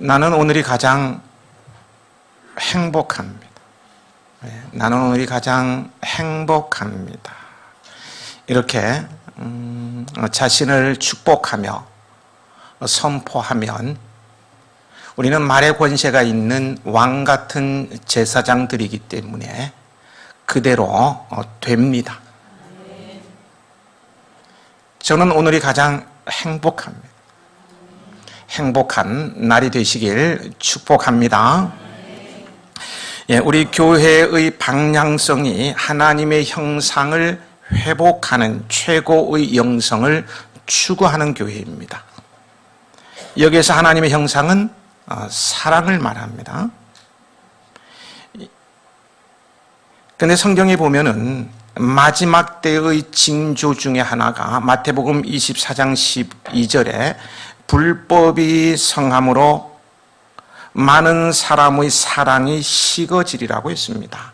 나는 오늘이 가장 행복합니다. 나는 오늘이 가장 행복합니다. 이렇게 자신을 축복하며 선포하면 우리는 말의 권세가 있는 왕 같은 제사장들이기 때문에 그대로 됩니다. 저는 오늘이 가장 행복합니다. 행복한 날이 되시길 축복합니다. 우리 교회의 방향성이 하나님의 형상을 회복하는 최고의 영성을 추구하는 교회입니다. 여기에서 하나님의 형상은 사랑을 말합니다. 그런데 성경에 보면은 마지막 때의 징조 중에 하나가 마태복음 24장 12절에 불법이 성함으로 많은 사람의 사랑이 식어지리라고 했습니다.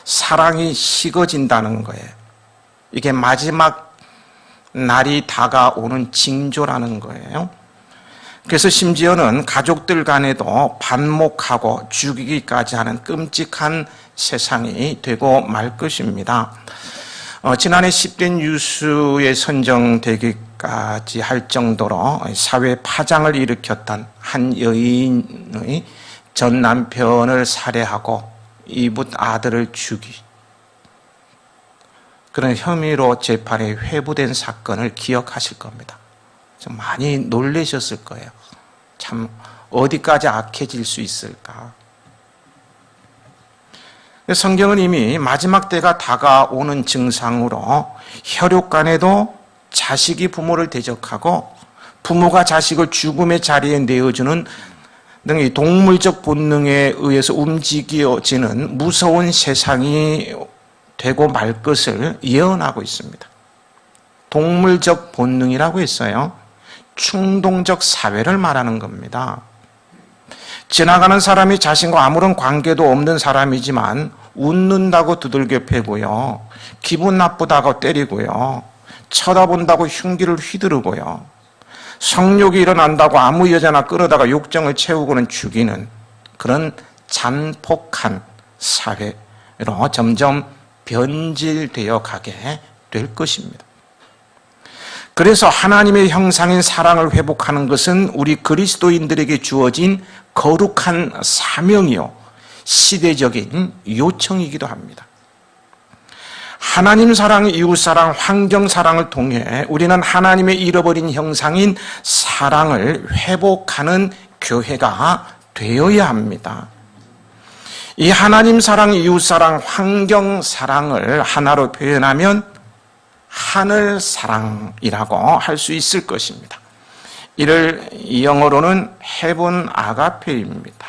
사랑이 식어진다는 거예요. 이게 마지막 날이 다가오는 징조라는 거예요. 그래서 심지어는 가족들 간에도 반목하고 죽이기까지 하는 끔찍한 세상이 되고 말 것입니다. 지난해 10대 뉴스에 선정되기까지 할 정도로 사회 파장을 일으켰던 한 여인의 전 남편을 살해하고 이웃 아들을 죽이 그런 혐의로 재판에 회부된 사건을 기억하실 겁니다. 좀 많이 놀라셨을 거예요. 참 어디까지 악해질 수 있을까? 성경은 이미 마지막 때가 다가오는 증상으로 혈육 간에도 자식이 부모를 대적하고 부모가 자식을 죽음의 자리에 내어주는 등의 동물적 본능에 의해서 움직여지는 무서운 세상이 되고 말 것을 예언하고 있습니다. 동물적 본능이라고 했어요. 충동적 사회를 말하는 겁니다. 지나가는 사람이 자신과 아무런 관계도 없는 사람이지만 웃는다고 두들겨 패고요. 기분 나쁘다고 때리고요. 쳐다본다고 흉기를 휘두르고요. 성욕이 일어난다고 아무 여자나 끌어다가 욕정을 채우고는 죽이는 그런 잔폭한 사회로 점점 변질되어 가게 될 것입니다. 그래서 하나님의 형상인 사랑을 회복하는 것은 우리 그리스도인들에게 주어진 거룩한 사명이요 시대적인 요청이기도 합니다. 하나님 사랑, 이웃 사랑, 환경 사랑을 통해 우리는 하나님의 잃어버린 형상인 사랑을 회복하는 교회가 되어야 합니다. 이 하나님 사랑, 이웃 사랑, 환경 사랑을 하나로 표현하면 하늘 사랑이라고 할 수 있을 것입니다. 이를 영어로는 헤븐 아가페입니다.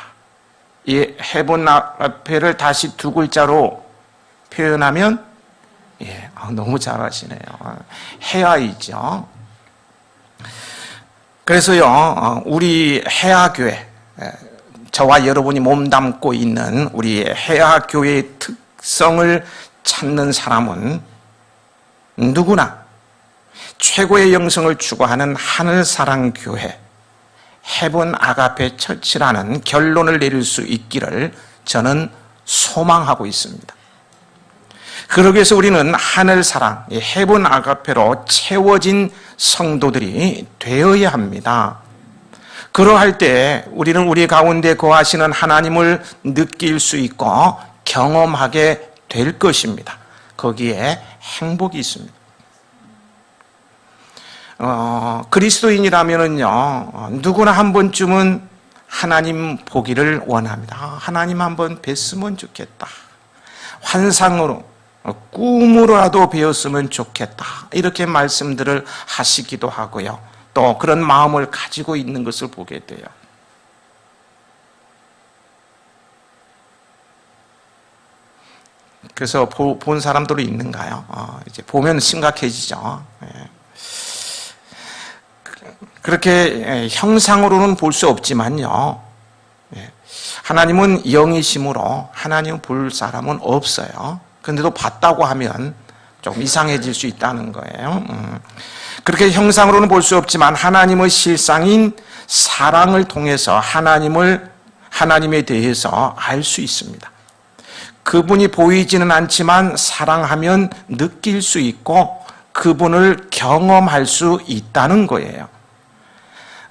이 헤븐 아가페를 다시 두 글자로 표현하면 너무 잘하시네요. 해아이죠. 그래서요, 우리 해아교회, 저와 여러분이 몸담고 있는 우리 해아교회의 특성을 찾는 사람은 누구나 최고의 영성을 추구하는 하늘사랑교회 헤븐 아가페 처치라는 결론을 내릴 수 있기를 저는 소망하고 있습니다. 그러기 위해서 우리는 하늘사랑, 헤븐 아가페로 채워진 성도들이 되어야 합니다. 그러할 때 우리는 우리 가운데 거하시는 하나님을 느낄 수 있고 경험하게 될 것입니다. 거기에 행복이 있습니다. 그리스도인이라면은요, 누구나 한 번쯤은 하나님 보기를 원합니다. 하나님 한번 뵀으면 좋겠다. 환상으로, 꿈으로라도 뵈었으면 좋겠다. 이렇게 말씀들을 하시기도 하고요. 또 그런 마음을 가지고 있는 것을 보게 돼요. 그래서 본 사람들이 있는가요? 이제 보면 심각해지죠. 그렇게 형상으로는 볼 수 없지만요. 하나님은 영이심으로 하나님 볼 사람은 없어요. 그런데도 봤다고 하면 좀 이상해질 수 있다는 거예요. 그렇게 형상으로는 볼 수 없지만 하나님의 실상인 사랑을 통해서 하나님에 대해서 알 수 있습니다. 그분이 보이지는 않지만 사랑하면 느낄 수 있고 그분을 경험할 수 있다는 거예요.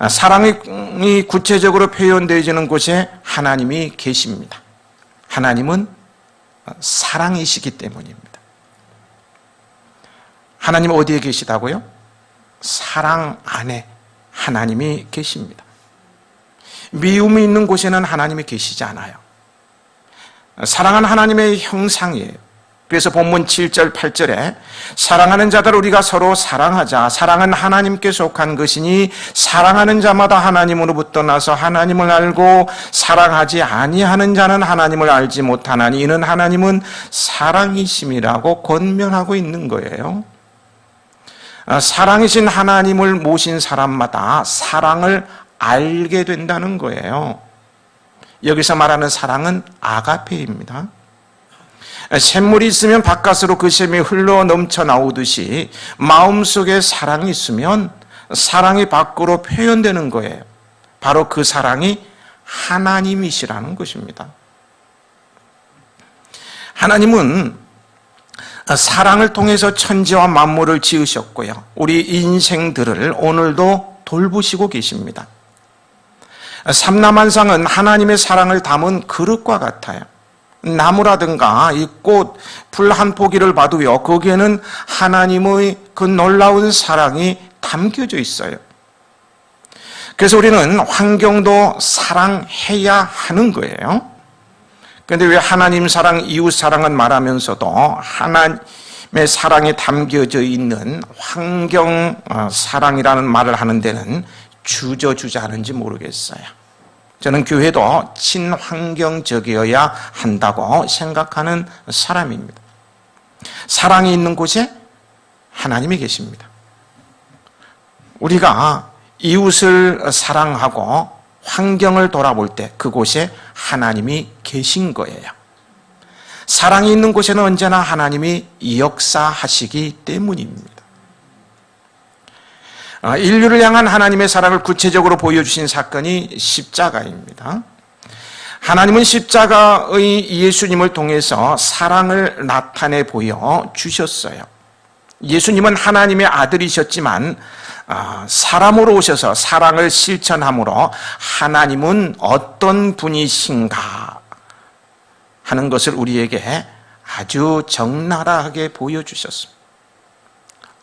사랑이 구체적으로 표현되어지는 곳에 하나님이 계십니다. 하나님은 사랑이시기 때문입니다. 하나님 어디에 계시다고요? 사랑 안에 하나님이 계십니다. 미움이 있는 곳에는 하나님이 계시지 않아요. 사랑은 하나님의 형상이에요. 그래서 본문 7절 8절에 사랑하는 자들 우리가 서로 사랑하자. 사랑은 하나님께 속한 것이니 사랑하는 자마다 하나님으로부터 나서 하나님을 알고 사랑하지 아니하는 자는 하나님을 알지 못하나니 이는 하나님은 사랑이심이라고 권면하고 있는 거예요. 사랑이신 하나님을 모신 사람마다 사랑을 알게 된다는 거예요. 여기서 말하는 사랑은 아가페입니다. 샘물이 있으면 바깥으로 그 샘이 흘러 넘쳐 나오듯이 마음속에 사랑이 있으면 사랑이 밖으로 표현되는 거예요. 바로 그 사랑이 하나님이시라는 것입니다. 하나님은 사랑을 통해서 천지와 만물을 지으셨고요. 우리 인생들을 오늘도 돌보시고 계십니다. 삼라만상은 하나님의 사랑을 담은 그릇과 같아요. 나무라든가 이 꽃, 풀 한 포기를 봐도요, 거기에는 하나님의 그 놀라운 사랑이 담겨져 있어요. 그래서 우리는 환경도 사랑해야 하는 거예요. 그런데 왜 하나님 사랑, 이웃 사랑은 말하면서도 하나님의 사랑이 담겨져 있는 환경 사랑이라는 말을 하는 데는 주저주저하는지 모르겠어요. 저는 교회도 친환경적이어야 한다고 생각하는 사람입니다. 사랑이 있는 곳에 하나님이 계십니다. 우리가 이웃을 사랑하고 환경을 돌아볼 때 그곳에 하나님이 계신 거예요. 사랑이 있는 곳에는 언제나 하나님이 역사하시기 때문입니다. 인류를 향한 하나님의 사랑을 구체적으로 보여주신 사건이 십자가입니다. 하나님은 십자가의 예수님을 통해서 사랑을 나타내 보여주셨어요. 예수님은 하나님의 아들이셨지만 사람으로 오셔서 사랑을 실천함으로 하나님은 어떤 분이신가 하는 것을 우리에게 아주 적나라하게 보여주셨습니다.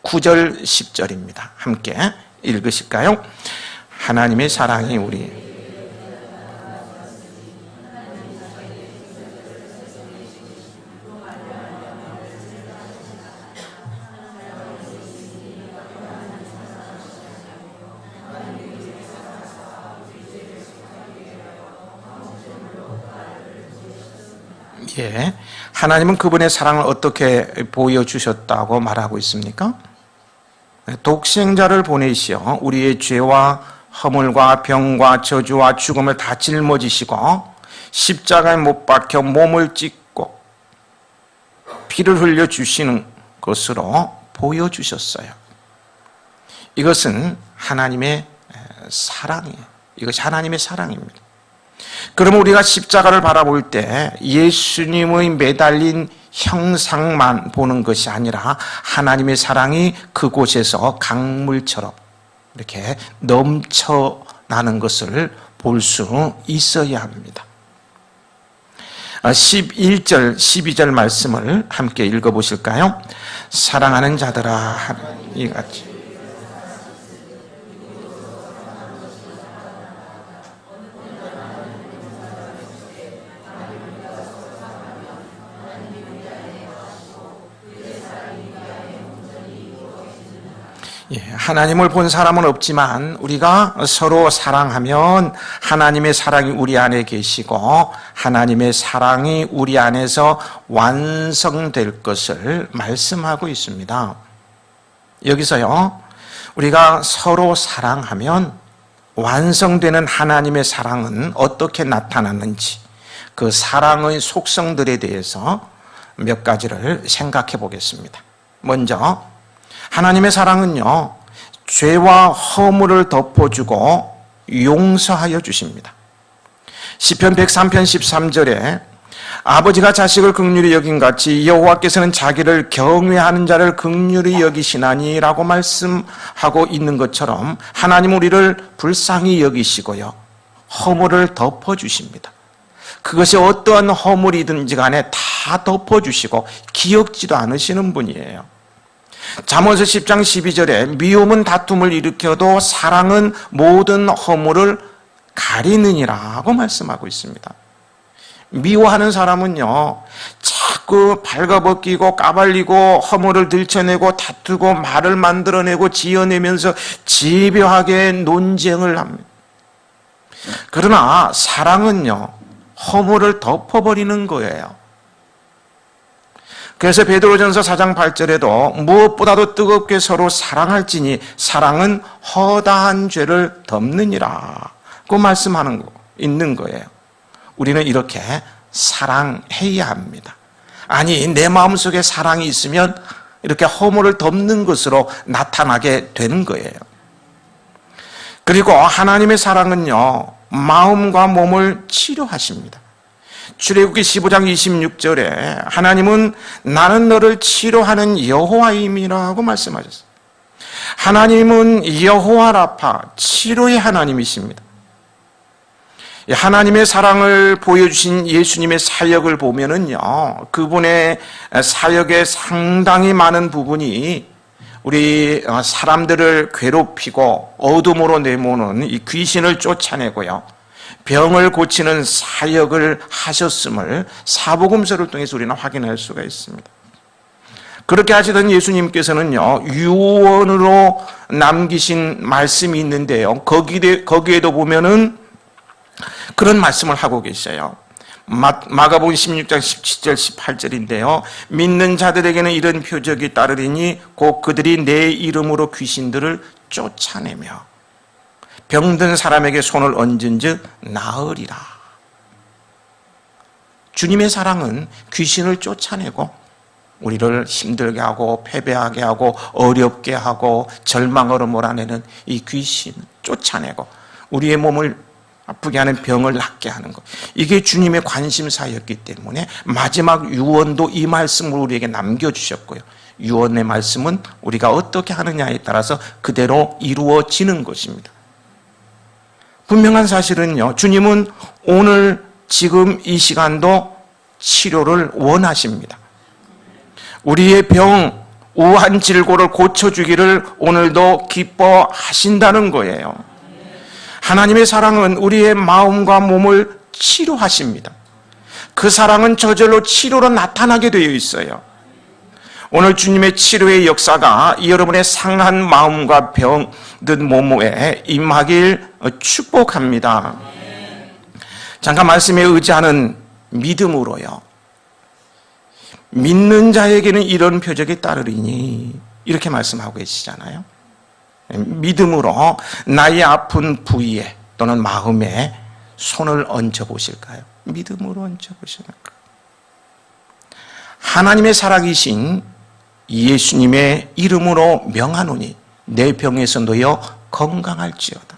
9절 10절입니다. 함께 읽으실까요? 하나님의 사랑이 우리 하나님은 그분의 사랑을 어떻게 보여주셨다고 말하고 있습니까? 독생자를 보내시어 우리의 죄와 허물과 병과 저주와 죽음을 다 짊어지시고 십자가에 못 박혀 몸을 찢고 피를 흘려 주시는 것으로 보여주셨어요. 이것은 하나님의 사랑이에요. 이것이 하나님의 사랑입니다. 그러면 우리가 십자가를 바라볼 때 예수님의 매달린 형상만 보는 것이 아니라 하나님의 사랑이 그곳에서 강물처럼 이렇게 넘쳐나는 것을 볼 수 있어야 합니다. 11절, 12절 말씀을 함께 읽어보실까요? 사랑하는 자들아, 이같이 하나님을 본 사람은 없지만 우리가 서로 사랑하면 하나님의 사랑이 우리 안에 계시고 하나님의 사랑이 우리 안에서 완성될 것을 말씀하고 있습니다. 여기서요, 우리가 서로 사랑하면 완성되는 하나님의 사랑은 어떻게 나타나는지 그 사랑의 속성들에 대해서 몇 가지를 생각해 보겠습니다. 먼저 하나님의 사랑은요, 죄와 허물을 덮어주고 용서하여 주십니다. 시편 103편 13절에 아버지가 자식을 긍휼히 여긴 같이 여호와께서는 자기를 경외하는 자를 긍휼히 여기시나니라고 말씀하고 있는 것처럼 하나님은 우리를 불쌍히 여기시고요, 허물을 덮어주십니다. 그것이 어떠한 허물이든지 간에 다 덮어주시고 기억지도 않으시는 분이에요. 잠언서 10장 12절에 미움은 다툼을 일으켜도 사랑은 모든 허물을 가리느니라고 말씀하고 있습니다. 미워하는 사람은요, 자꾸 발가벗기고 까발리고 허물을 들춰내고 다투고 말을 만들어내고 지어내면서 집요하게 논쟁을 합니다. 그러나 사랑은요, 허물을 덮어버리는 거예요. 그래서 베드로전서 4장 8절에도 무엇보다도 뜨겁게 서로 사랑할지니 사랑은 허다한 죄를 덮느니라고 말씀하는 거 있는 거예요. 우리는 이렇게 사랑해야 합니다. 아니, 내 마음속에 사랑이 있으면 이렇게 허물을 덮는 것으로 나타나게 되는 거예요. 그리고 하나님의 사랑은요, 마음과 몸을 치료하십니다. 출애굽기 15장 26절에 하나님은 나는 너를 치료하는 여호와임이라고 말씀하셨어요. 하나님은 여호와 라파, 치료의 하나님이십니다. 하나님의 사랑을 보여주신 예수님의 사역을 보면은요, 그분의 사역의 상당히 많은 부분이 우리 사람들을 괴롭히고 어둠으로 내모는 이 귀신을 쫓아내고요, 병을 고치는 사역을 하셨음을 사복음서를 통해서 우리는 확인할 수가 있습니다. 그렇게 하시던 예수님께서는요, 유언으로 남기신 말씀이 있는데요, 거기에도 보면은 그런 말씀을 하고 계셔요. 마가복음 16장 17절 18절인데요. 믿는 자들에게는 이런 표적이 따르리니 곧 그들이 내 이름으로 귀신들을 쫓아내며 병든 사람에게 손을 얹은즉 나으리라. 주님의 사랑은 귀신을 쫓아내고 우리를 힘들게 하고 패배하게 하고 어렵게 하고 절망으로 몰아내는 이 귀신 쫓아내고 우리의 몸을 아프게 하는 병을 낫게 하는 것, 이게 주님의 관심사였기 때문에 마지막 유언도 이 말씀을 우리에게 남겨주셨고요, 유언의 말씀은 우리가 어떻게 하느냐에 따라서 그대로 이루어지는 것입니다. 분명한 사실은요, 주님은 오늘 지금 이 시간도 치료를 원하십니다. 우리의 병, 우한 질고를 고쳐주기를 오늘도 기뻐하신다는 거예요. 하나님의 사랑은 우리의 마음과 몸을 치료하십니다. 그 사랑은 저절로 치료로 나타나게 되어 있어요. 오늘 주님의 치료의 역사가 여러분의 상한 마음과 병든 몸에 임하길 축복합니다. 잠깐 말씀에 의지하는 믿음으로요, 믿는 자에게는 이런 표적이 따르리니 이렇게 말씀하고 계시잖아요. 믿음으로 나의 아픈 부위에 또는 마음에 손을 얹어 보실까요? 믿음으로 얹어 보실까요? 하나님의 살아계신 예수님의 이름으로 명하노니 내 병에서 놓여 건강할지어다.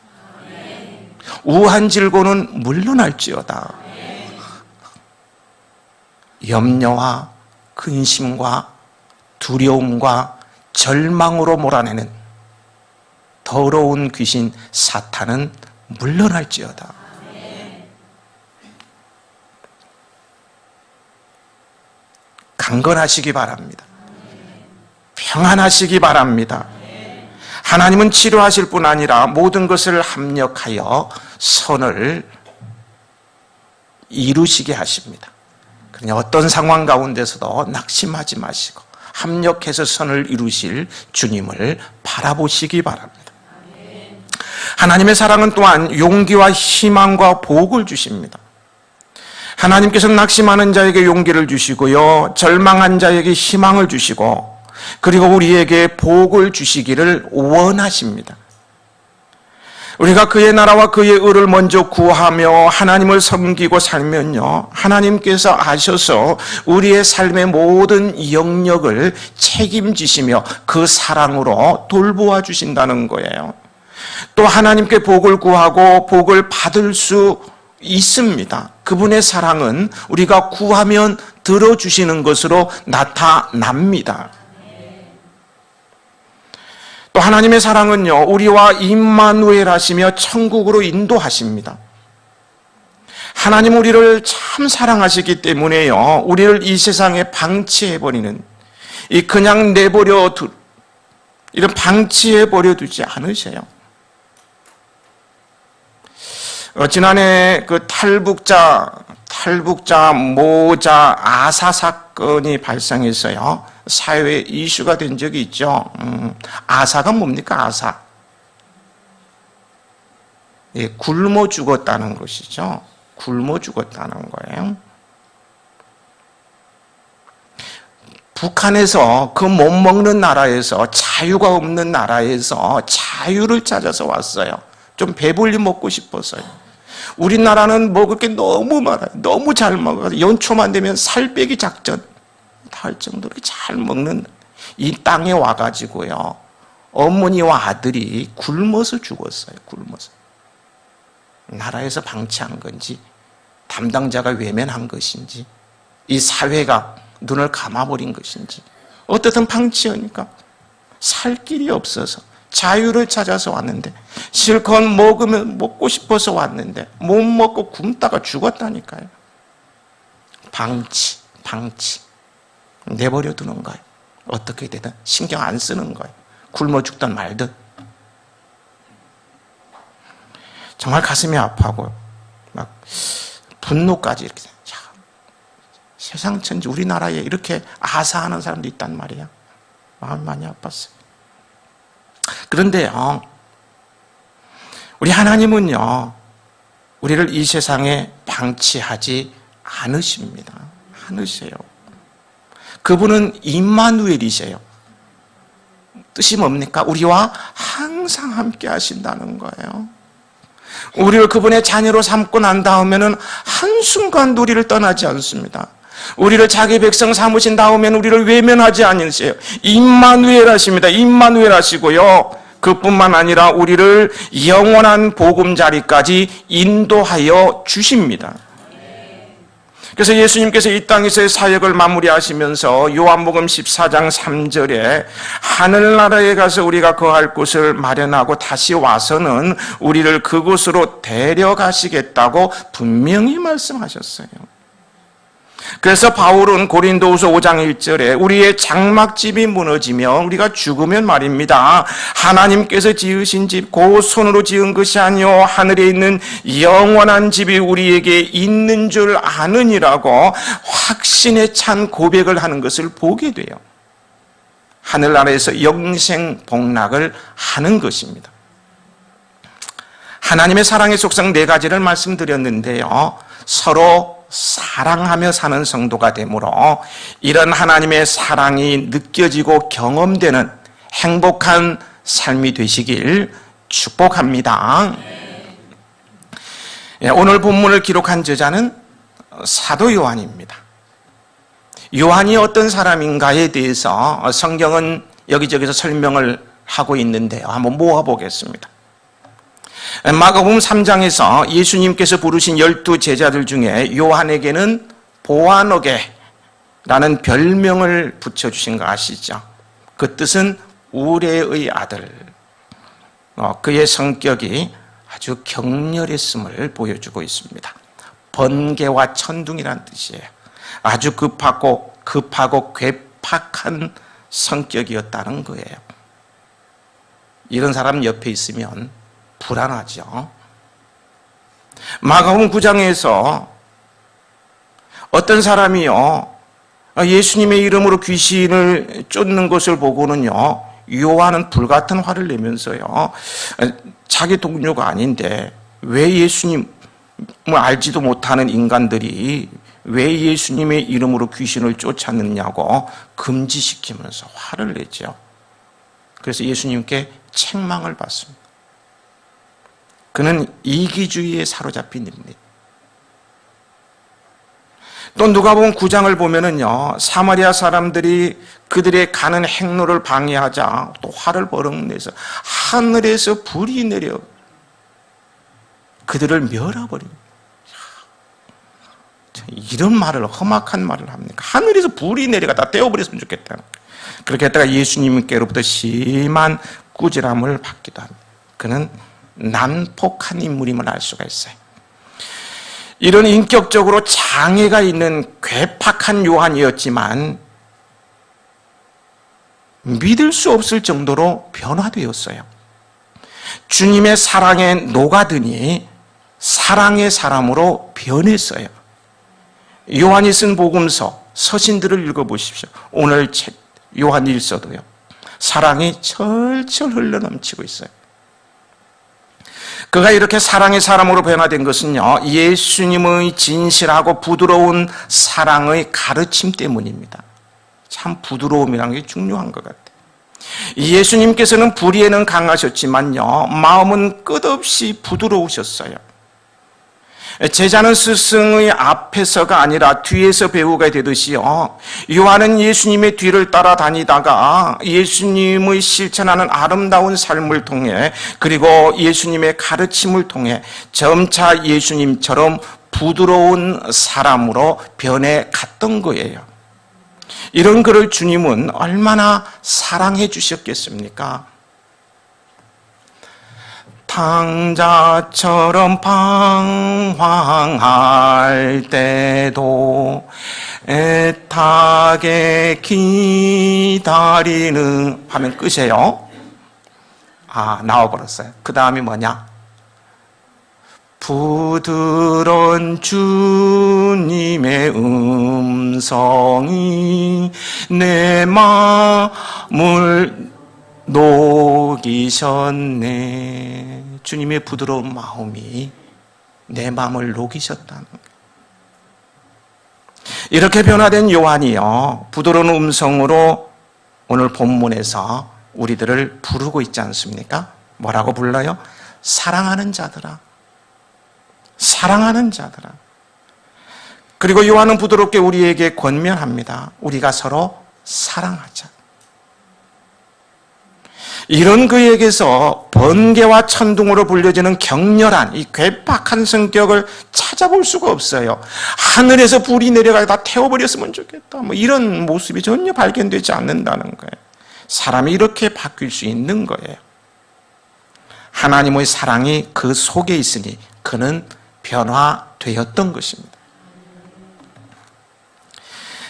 우한 질고는 물러날지어다. 염려와 근심과 두려움과 절망으로 몰아내는 더러운 귀신 사탄은 물러날지어다. 강건하시기 바랍니다. 평안하시기 바랍니다. 하나님은 치료하실 뿐 아니라 모든 것을 합력하여 선을 이루시게 하십니다. 그냥 어떤 상황 가운데서도 낙심하지 마시고 합력해서 선을 이루실 주님을 바라보시기 바랍니다. 하나님의 사랑은 또한 용기와 희망과 복을 주십니다. 하나님께서는 낙심하는 자에게 용기를 주시고요, 절망한 자에게 희망을 주시고, 그리고 우리에게 복을 주시기를 원하십니다. 우리가 그의 나라와 그의 의를 먼저 구하며 하나님을 섬기고 살면요, 하나님께서 아셔서 우리의 삶의 모든 영역을 책임지시며 그 사랑으로 돌보아 주신다는 거예요. 또 하나님께 복을 구하고 복을 받을 수 있습니다. 그분의 사랑은 우리가 구하면 들어주시는 것으로 나타납니다. 또 하나님의 사랑은요, 우리와 임마누엘 하시며 천국으로 인도하십니다. 하나님 우리를 참 사랑하시기 때문에요, 우리를 이 세상에 방치해버리는, 이 그냥 이런 방치해버려 두지 않으셔요. 지난해 그 탈북자 모자 아사 사건이 발생했어요. 사회에 이슈가 된 적이 있죠. 아사가 뭡니까? 아사. 예, 굶어 죽었다는 것이죠. 굶어 죽었다는 거예요. 북한에서 그 못 먹는 나라에서, 자유가 없는 나라에서 자유를 찾아서 왔어요. 좀 배불리 먹고 싶어서요. 우리나라는 먹을 게 너무 많아요. 너무 잘 먹어요. 연초만 되면 살 빼기 작전 다 할 정도로 잘 먹는 이 땅에 와가지고요, 어머니와 아들이 굶어서 죽었어요. 굶어서. 나라에서 방치한 건지, 담당자가 외면한 것인지, 이 사회가 눈을 감아버린 것인지, 어떻든 방치하니까 살 길이 없어서 자유를 찾아서 왔는데, 실컷 먹고 싶어서 왔는데 못 먹고 굶다가 죽었다니까요. 방치 내버려 두는 거예요. 어떻게 되든 신경 안 쓰는 거예요. 굶어 죽든 말든. 정말 가슴이 아파고요. 막 분노까지 이렇게. 세상 천지, 우리나라에 이렇게 아사하는 사람도 있단 말이야. 마음이 많이 아팠어요. 그런데요, 우리 하나님은요, 우리를 이 세상에 방치하지 않으십니다. 않으세요. 그분은 임마누엘이세요. 뜻이 뭡니까? 우리와 항상 함께 하신다는 거예요. 우리를 그분의 자녀로 삼고 난 다음에는 한순간도 우리를 떠나지 않습니다. 우리를 자기 백성 삼으신 다음에는 우리를 외면하지 않으세요. 임마누엘 하십니다. 임마누엘 하시고요, 그뿐만 아니라 우리를 영원한 보금자리까지 인도하여 주십니다. 그래서 예수님께서 이 땅에서의 사역을 마무리하시면서 요한복음 14장 3절에 하늘나라에 가서 우리가 거할 곳을 마련하고 다시 와서는 우리를 그곳으로 데려가시겠다고 분명히 말씀하셨어요. 그래서 바울은 고린도후서 5장 1절에 우리의 장막집이 무너지며 우리가 죽으면 말입니다, 하나님께서 지으신 집 곧 손으로 지은 것이 아니요 하늘에 있는 영원한 집이 우리에게 있는 줄 아느니라고 확신에 찬 고백을 하는 것을 보게 돼요. 하늘나라에서 영생 복락을 하는 것입니다. 하나님의 사랑의 속성 4가지를 말씀드렸는데요, 서로 사랑하며 사는 성도가 되므로 이런 하나님의 사랑이 느껴지고 경험되는 행복한 삶이 되시길 축복합니다. 오늘 본문을 기록한 저자는 사도 요한입니다. 요한이 어떤 사람인가에 대해서 성경은 여기저기서 설명을 하고 있는데요, 한번 모아보겠습니다. 마가복음 3장에서 예수님께서 부르신 12 제자들 중에 요한에게는 보아너게라는 별명을 붙여주신 거 아시죠? 그 뜻은 우레의 아들. 그의 성격이 아주 격렬했음을 보여주고 있습니다. 번개와 천둥이란 뜻이에요. 아주 급하고 괴팍한 성격이었다는 거예요. 이런 사람 옆에 있으면 불안하죠. 마가복음 9장에서 어떤 사람이요, 예수님의 이름으로 귀신을 쫓는 것을 보고는요, 요한은 불같은 화를 내면서요, 자기 동료가 아닌데 왜 예수님을 알지도 못하는 인간들이 왜 예수님의 이름으로 귀신을 쫓았느냐고 금지시키면서 화를 내죠. 그래서 예수님께 책망을 받습니다. 그는 이기주의에 사로잡힌 인물입니다. 또 누가복음 9장을 보면은요, 사마리아 사람들이 그들의 가는 행로를 방해하자 또 화를 버럭내서 하늘에서 불이 내려 그들을 멸해버립니다. 이런 말을, 험악한 말을 합니까? 하늘에서 불이 내려가 다 떼어버렸으면 좋겠다. 그렇게 했다가 예수님께로부터 심한 꾸지람을 받기도 합니다. 그는 난폭한 인물임을 알 수가 있어요. 이런 인격적으로 장애가 있는 괴팍한 요한이었지만 믿을 수 없을 정도로 변화되었어요. 주님의 사랑에 녹아드니 사랑의 사람으로 변했어요. 요한이 쓴 복음서, 서신들을 읽어보십시오. 오늘 책 요한일서도요, 사랑이 철철 흘러넘치고 있어요. 그가 이렇게 사랑의 사람으로 변화된 것은요, 예수님의 진실하고 부드러운 사랑의 가르침 때문입니다. 참 부드러움이라는 게 중요한 것 같아요. 예수님께서는 불의에는 강하셨지만요, 마음은 끝없이 부드러우셨어요. 제자는 스승의 앞에서가 아니라 뒤에서 배우가 되듯이요, 요한은 예수님의 뒤를 따라다니다가 예수님의 실천하는 아름다운 삶을 통해, 그리고 예수님의 가르침을 통해 점차 예수님처럼 부드러운 사람으로 변해 갔던 거예요. 이런 그를 주님은 얼마나 사랑해 주셨겠습니까? 탕자처럼 방황할 때도 애타게 기다리는 하면 끝이에요. 나와버렸어요. 그 다음이 뭐냐? 부드러운 주님의 음성이 내 마음을 녹이셨네. 주님의 부드러운 마음이 내 마음을 녹이셨다는 거예요. 이렇게 변화된 요한이요, 부드러운 음성으로 오늘 본문에서 우리들을 부르고 있지 않습니까? 뭐라고 불러요? 사랑하는 자들아, 사랑하는 자들아. 그리고 요한은 부드럽게 우리에게 권면합니다. 우리가 서로 사랑하자. 이런 그에게서 번개와 천둥으로 불려지는 격렬한 이 괴팍한 성격을 찾아볼 수가 없어요. 하늘에서 불이 내려가 다 태워버렸으면 좋겠다, 뭐 이런 모습이 전혀 발견되지 않는다는 거예요. 사람이 이렇게 바뀔 수 있는 거예요. 하나님의 사랑이 그 속에 있으니 그는 변화되었던 것입니다.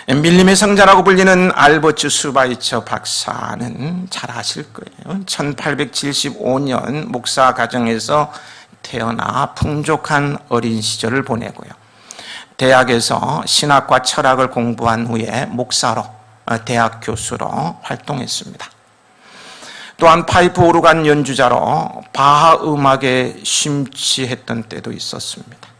밀림의 성자라고 불리는 알버트 슈바이처 박사는 잘 아실 거예요. 1875년 목사 가정에서 태어나 풍족한 어린 시절을 보내고요, 대학에서 신학과 철학을 공부한 후에 목사로, 대학 교수로 활동했습니다. 또한 파이프 오르간 연주자로 바하 음악에 심취했던 때도 있었습니다.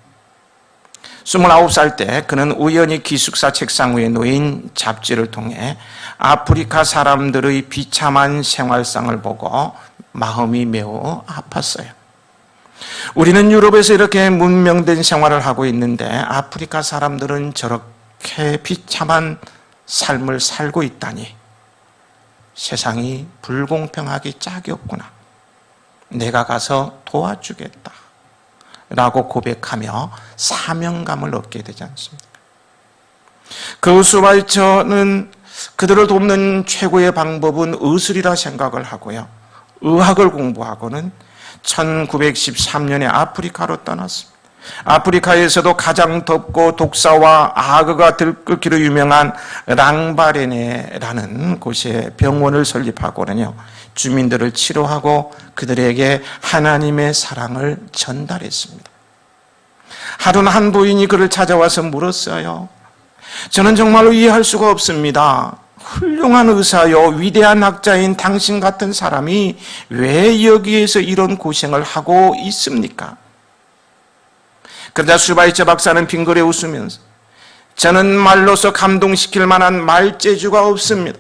29살 때 그는 우연히 기숙사 책상 위에 놓인 잡지를 통해 아프리카 사람들의 비참한 생활상을 보고 마음이 매우 아팠어요. 우리는 유럽에서 이렇게 문명된 생활을 하고 있는데 아프리카 사람들은 저렇게 비참한 삶을 살고 있다니, 세상이 불공평하기 짝이 없구나. 내가 가서 도와주겠다 라고 고백하며 사명감을 얻게 되지 않습니까? 그 슈바이처는 그들을 돕는 최고의 방법은 의술이라 생각을 하고요, 의학을 공부하고는 1913년에 아프리카로 떠났습니다. 아프리카에서도 가장 덥고 독사와 악어가 들끓기로 유명한 랑바레네라는 곳에 병원을 설립하고는요, 주민들을 치료하고 그들에게 하나님의 사랑을 전달했습니다. 하루는 한 부인이 그를 찾아와서 물었어요. 저는 정말로 이해할 수가 없습니다. 훌륭한 의사요, 위대한 학자인 당신 같은 사람이 왜 여기에서 이런 고생을 하고 있습니까? 그러자 슈바이처 박사는 빙그레 웃으면서, 저는 말로서 감동시킬 만한 말재주가 없습니다.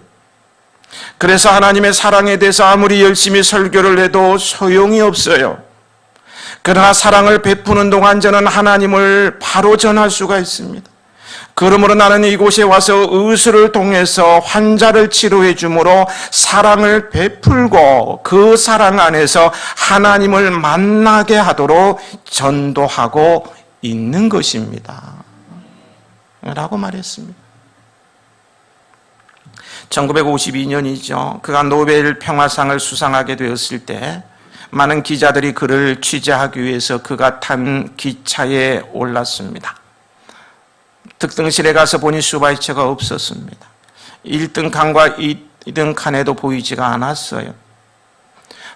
그래서 하나님의 사랑에 대해서 아무리 열심히 설교를 해도 소용이 없어요. 그러나 사랑을 베푸는 동안 저는 하나님을 바로 전할 수가 있습니다. 그러므로 나는 이곳에 와서 의술을 통해서 환자를 치료해 주므로 사랑을 베풀고 그 사랑 안에서 하나님을 만나게 하도록 전도하고 있는 것입니다. 라고 말했습니다. 1952년이죠. 그가 노벨 평화상을 수상하게 되었을 때 많은 기자들이 그를 취재하기 위해서 그가 탄 기차에 올랐습니다. 특등실에 가서 보니 슈바이처가 없었습니다. 1등 칸과 2등 칸에도 보이지가 않았어요.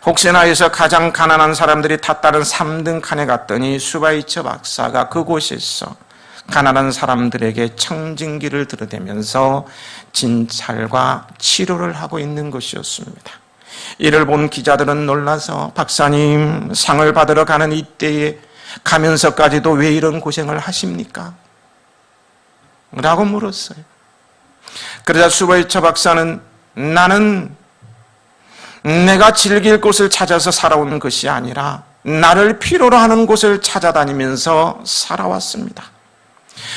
혹시나 해서 가장 가난한 사람들이 탔다는 3등 칸에 갔더니 슈바이처 박사가 그곳에서 가난한 사람들에게 청진기를 들이대면서 진찰과 치료를 하고 있는 것이었습니다. 이를 본 기자들은 놀라서 박사님, 상을 받으러 가는 이때에 가면서까지도 왜 이런 고생을 하십니까? 라고 물었어요. 그러자 슈바이처 박사는 나는 내가 즐길 곳을 찾아서 살아온 것이 아니라 나를 필요로 하는 곳을 찾아다니면서 살아왔습니다.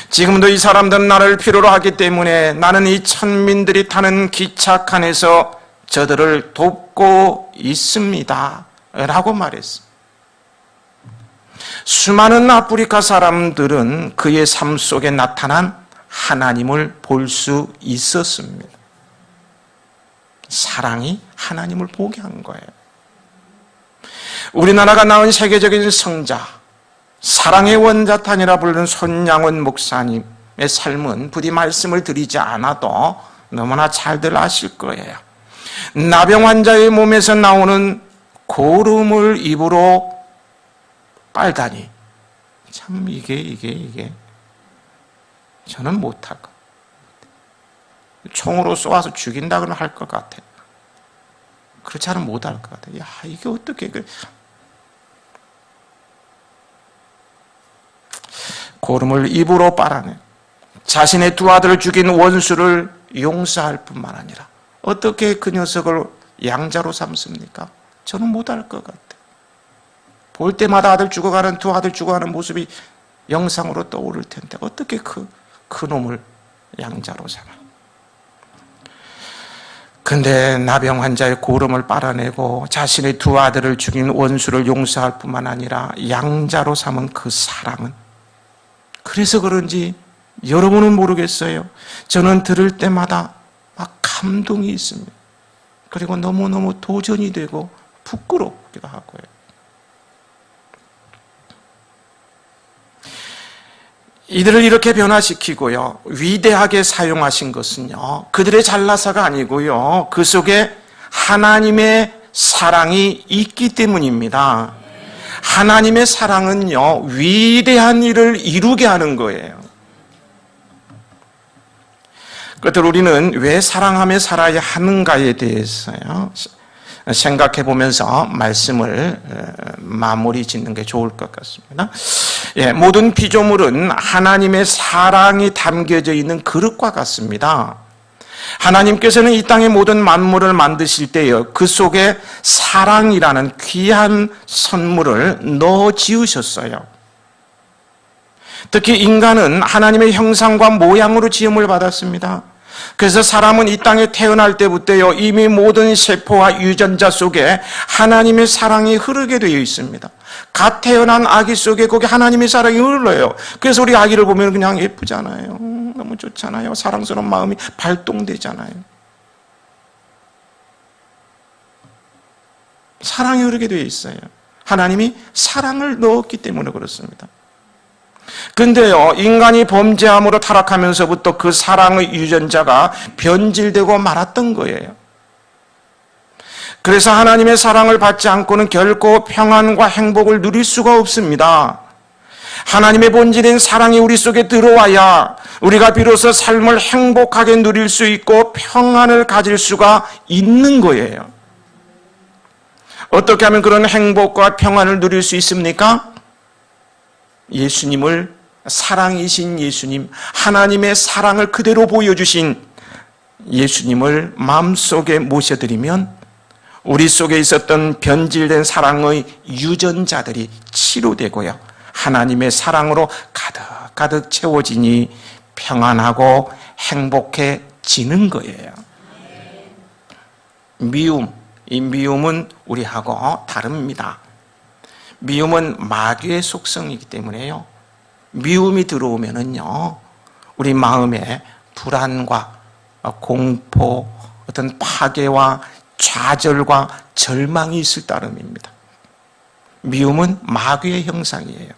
지금도 이 사람들은 나를 필요로 하기 때문에 나는 이 천민들이 타는 기차 칸에서 저들을 돕고 있습니다. 라고 말했습니다. 수많은 아프리카 사람들은 그의 삶 속에 나타난 하나님을 볼 수 있었습니다. 사랑이 하나님을 보게 한 거예요. 우리나라가 낳은 세계적인 성자, 사랑의 원자탄이라 부르는 손양원 목사님의 삶은 부디 말씀을 드리지 않아도 너무나 잘들 아실 거예요. 나병 환자의 몸에서 나오는 고름을 입으로 빨다니 참 이게 저는 못할 것 같아요. 총으로 쏘아서 죽인다 그러면 할 것 같아요. 그렇지 않으면 못할 것 같아요. 야, 이게 어떻게 고름을 입으로 빨아내 자신의 두 아들을 죽인 원수를 용서할 뿐만 아니라 어떻게 그 녀석을 양자로 삼습니까? 저는 못할 것 같아요. 볼 때마다 아들 죽어가는 두 아들 죽어가는 모습이 영상으로 떠오를 텐데 어떻게 그 놈을 양자로 삼아? 근데 나병 환자의 고름을 빨아내고 자신의 두 아들을 죽인 원수를 용서할 뿐만 아니라 양자로 삼은 그 사랑은, 그래서 그런지 여러분은 모르겠어요. 저는 들을 때마다 막 감동이 있습니다. 그리고 너무너무 도전이 되고 부끄럽기도 하고요. 이들을 이렇게 변화시키고요, 위대하게 사용하신 것은요, 그들의 잘나서가 아니고요, 그 속에 하나님의 사랑이 있기 때문입니다. 하나님의 사랑은요, 위대한 일을 이루게 하는 거예요. 그것들 우리는 왜 사랑하며 살아야 하는가에 대해서요, 생각해 보면서 말씀을 마무리 짓는 게 좋을 것 같습니다. 모든 피조물은 하나님의 사랑이 담겨져 있는 그릇과 같습니다. 하나님께서는 이 땅의 모든 만물을 만드실 때요, 그 속에 사랑이라는 귀한 선물을 넣어 지으셨어요. 특히 인간은 하나님의 형상과 모양으로 지음을 받았습니다. 그래서 사람은 이 땅에 태어날 때부터요, 이미 모든 세포와 유전자 속에 하나님의 사랑이 흐르게 되어 있습니다. 갓 태어난 아기 속에 거기 하나님의 사랑이 흘러요. 그래서 우리 아기를 보면 그냥 예쁘잖아요. 너무 좋잖아요. 사랑스러운 마음이 발동되잖아요. 사랑이 흐르게 되어 있어요. 하나님이 사랑을 넣었기 때문에 그렇습니다. 근데요, 인간이 범죄함으로 타락하면서부터 그 사랑의 유전자가 변질되고 말았던 거예요. 그래서 하나님의 사랑을 받지 않고는 결코 평안과 행복을 누릴 수가 없습니다. 하나님의 본질인 사랑이 우리 속에 들어와야 우리가 비로소 삶을 행복하게 누릴 수 있고 평안을 가질 수가 있는 거예요. 어떻게 하면 그런 행복과 평안을 누릴 수 있습니까? 예수님을, 사랑이신 예수님, 하나님의 사랑을 그대로 보여주신 예수님을 마음속에 모셔드리면 우리 속에 있었던 변질된 사랑의 유전자들이 치료되고요, 하나님의 사랑으로 가득가득 채워지니 평안하고 행복해지는 거예요. 미움, 이 미움은 우리하고 다릅니다. 미움은 마귀의 속성이기 때문에요. 미움이 들어오면은요, 우리 마음에 불안과 공포, 어떤 파괴와 좌절과 절망이 있을 따름입니다. 미움은 마귀의 형상이에요.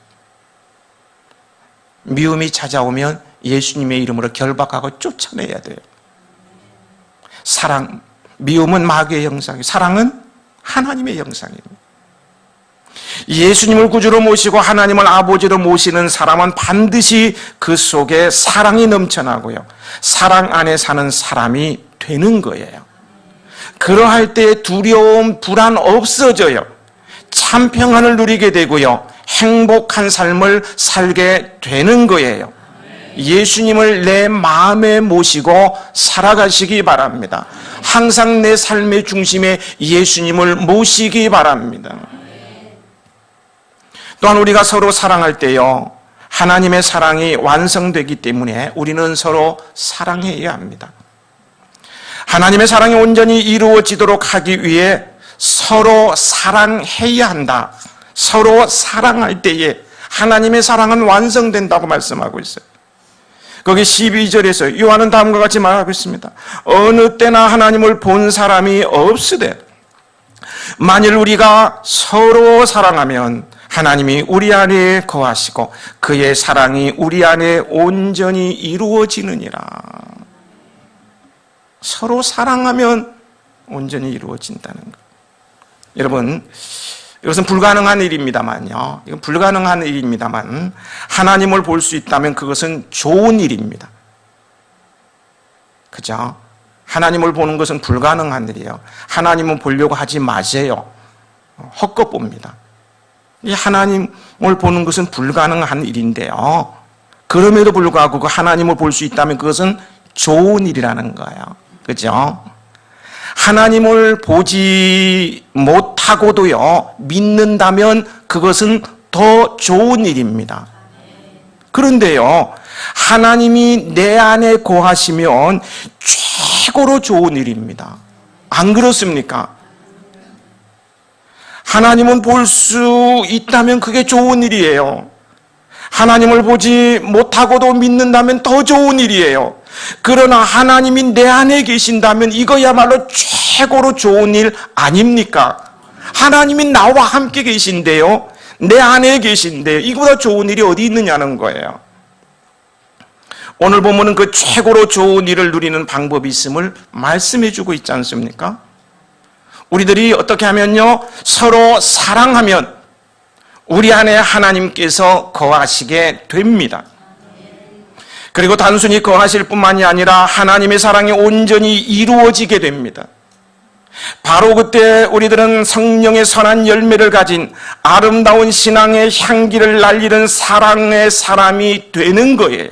미움이 찾아오면 예수님의 이름으로 결박하고 쫓아내야 돼요. 사랑, 미움은 마귀의 형상이에요. 사랑은 하나님의 형상입니다. 예수님을 구주로 모시고 하나님을 아버지로 모시는 사람은 반드시 그 속에 사랑이 넘쳐나고요, 사랑 안에 사는 사람이 되는 거예요. 그러할 때 두려움, 불안 없어져요. 참 평안을 누리게 되고요, 행복한 삶을 살게 되는 거예요. 예수님을 내 마음에 모시고 살아가시기 바랍니다. 항상 내 삶의 중심에 예수님을 모시기 바랍니다. 또한 우리가 서로 사랑할 때요, 하나님의 사랑이 완성되기 때문에 우리는 서로 사랑해야 합니다. 하나님의 사랑이 온전히 이루어지도록 하기 위해 서로 사랑해야 한다. 서로 사랑할 때에 하나님의 사랑은 완성된다고 말씀하고 있어요. 거기 12절에서 요한은 다음과 같이 말하고 있습니다. 어느 때나 하나님을 본 사람이 없으되 만일 우리가 서로 사랑하면 하나님이 우리 안에 거하시고 그의 사랑이 우리 안에 온전히 이루어지느니라. 서로 사랑하면 온전히 이루어진다는 것. 여러분, 이것은 불가능한 일입니다만요. 이건 불가능한 일입니다만 하나님을 볼 수 있다면 그것은 좋은 일입니다. 그죠? 하나님을 보는 것은 불가능한 일이에요. 하나님은 보려고 하지 마세요. 헛것 봅니다. 이 하나님을 보는 것은 불가능한 일인데요. 그럼에도 불구하고 그 하나님을 볼 수 있다면 그것은 좋은 일이라는 거예요. 그죠? 하나님을 보지 못하고도요, 믿는다면 그것은 더 좋은 일입니다. 그런데요, 하나님이 내 안에 거하시면 최고로 좋은 일입니다. 안 그렇습니까? 하나님은 볼 수 있다면 그게 좋은 일이에요. 하나님을 보지 못하고도 믿는다면 더 좋은 일이에요. 그러나 하나님이 내 안에 계신다면 이거야말로 최고로 좋은 일 아닙니까? 하나님이 나와 함께 계신데요, 내 안에 계신데요, 이보다 좋은 일이 어디 있느냐는 거예요. 오늘 본문은 그 최고로 좋은 일을 누리는 방법이 있음을 말씀해 주고 있지 않습니까? 우리들이 어떻게 하면요, 서로 사랑하면 우리 안에 하나님께서 거하시게 됩니다. 그리고 단순히 거하실 뿐만이 아니라 하나님의 사랑이 온전히 이루어지게 됩니다. 바로 그때 우리들은 성령의 선한 열매를 가진 아름다운 신앙의 향기를 날리는 사랑의 사람이 되는 거예요.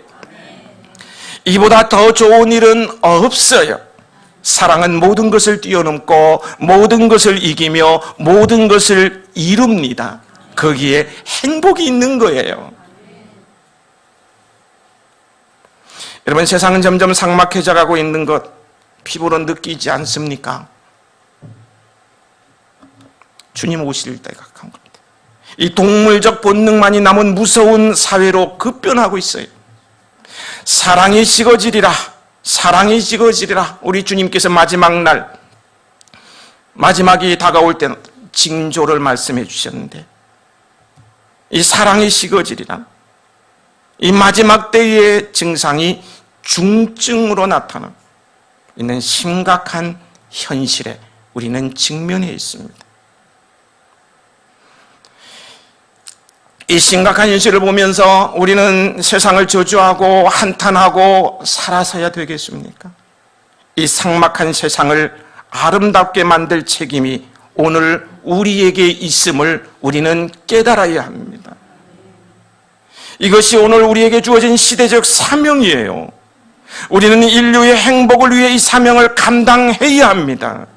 이보다 더 좋은 일은 없어요. 사랑은 모든 것을 뛰어넘고 모든 것을 이기며 모든 것을 이룹니다. 거기에 행복이 있는 거예요. 여러분, 세상은 점점 삭막해져 가고 있는 것 피부로 느끼지 않습니까? 주님 오실 때가 가까운 겁니다. 이 동물적 본능만이 남은 무서운 사회로 급변하고 있어요. 사랑이 식어지리라, 사랑이 식어지리라. 우리 주님께서 마지막 날, 마지막이 다가올 때 징조를 말씀해 주셨는데, 이 사랑이 식어지리라, 이 마지막 때의 증상이 중증으로 나타나는 있는 심각한 현실에 우리는 직면해 있습니다. 이 심각한 현실을 보면서 우리는 세상을 저주하고 한탄하고 살아서야 되겠습니까? 이 삭막한 세상을 아름답게 만들 책임이 오늘 우리에게 있음을 우리는 깨달아야 합니다. 이것이 오늘 우리에게 주어진 시대적 사명이에요. 우리는 인류의 행복을 위해 이 사명을 감당해야 합니다.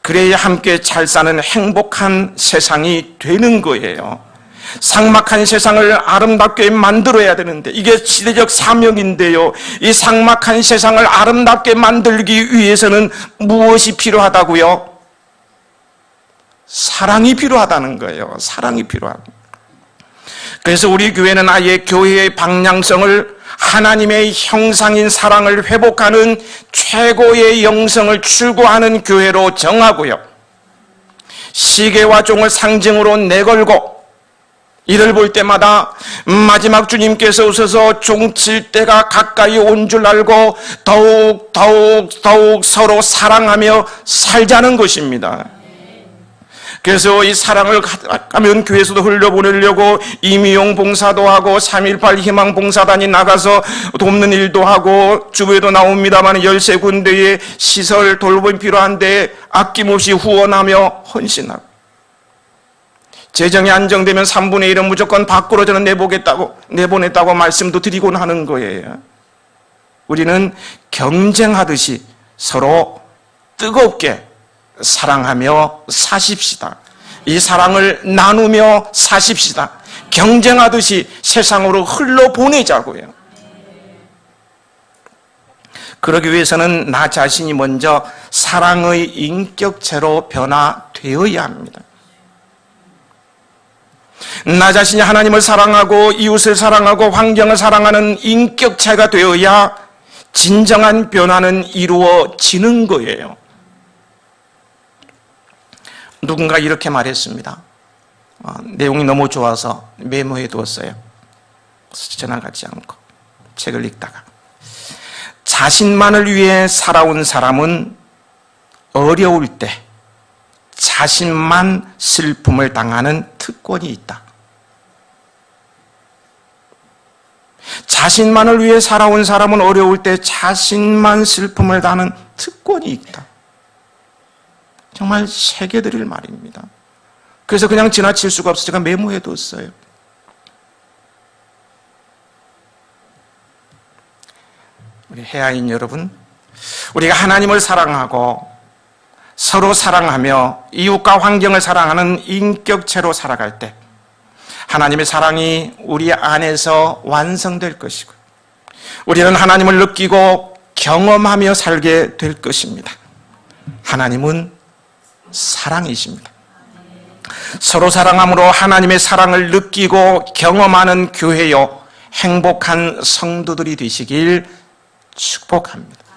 그래야 함께 잘 사는 행복한 세상이 되는 거예요. 삭막한 세상을 아름답게 만들어야 되는데 이게 시대적 사명인데요. 이 삭막한 세상을 아름답게 만들기 위해서는 무엇이 필요하다고요? 사랑이 필요하다는 거예요. 사랑이 필요합니다. 그래서 우리 교회는 아예 교회의 방향성을 하나님의 형상인 사랑을 회복하는 최고의 영성을 추구하는 교회로 정하고요. 시계와 종을 상징으로 내걸고 이를 볼 때마다 마지막 주님께서 오셔서 종칠 때가 가까이 온 줄 알고 더욱 서로 사랑하며 살자는 것입니다. 그래서 이 사랑을 가면 교회에서도 흘려보내려고 임의용 봉사도 하고 3.18 희망봉사단이 나가서 돕는 일도 하고 주부에도 나옵니다만 13군데의 시설 돌봄이 필요한데 아낌없이 후원하며 헌신하고 재정이 안정되면 3분의 1은 무조건 밖으로 저는 내보냈다고 말씀도 드리곤 하는 거예요. 우리는 경쟁하듯이 서로 뜨겁게 사랑하며 사십시다. 이 사랑을 나누며 사십시다. 경쟁하듯이 세상으로 흘러보내자고요. 그러기 위해서는 나 자신이 먼저 사랑의 인격체로 변화되어야 합니다. 나 자신이 하나님을 사랑하고 이웃을 사랑하고 환경을 사랑하는 인격체가 되어야 진정한 변화는 이루어지는 거예요. 누군가 이렇게 말했습니다. 내용이 너무 좋아서 메모해 두었어요. 지나가지 않고 책을 읽다가 자신만을 위해 살아온 사람은 어려울 때 자신만 슬픔을 당하는 특권이 있다. 자신만을 위해 살아온 사람은 어려울 때 자신만 슬픔을 당하는 특권이 있다. 정말 새겨드릴 말입니다. 그래서 그냥 지나칠 수가 없어서 제가 메모해뒀어요. 우리 해아인 여러분, 우리가 하나님을 사랑하고 서로 사랑하며 이웃과 환경을 사랑하는 인격체로 살아갈 때 하나님의 사랑이 우리 안에서 완성될 것이고 우리는 하나님을 느끼고 경험하며 살게 될 것입니다. 하나님은 사랑이십니다. 서로 사랑함으로 하나님의 사랑을 느끼고 경험하는 교회요 행복한 성도들이 되시길 축복합니다.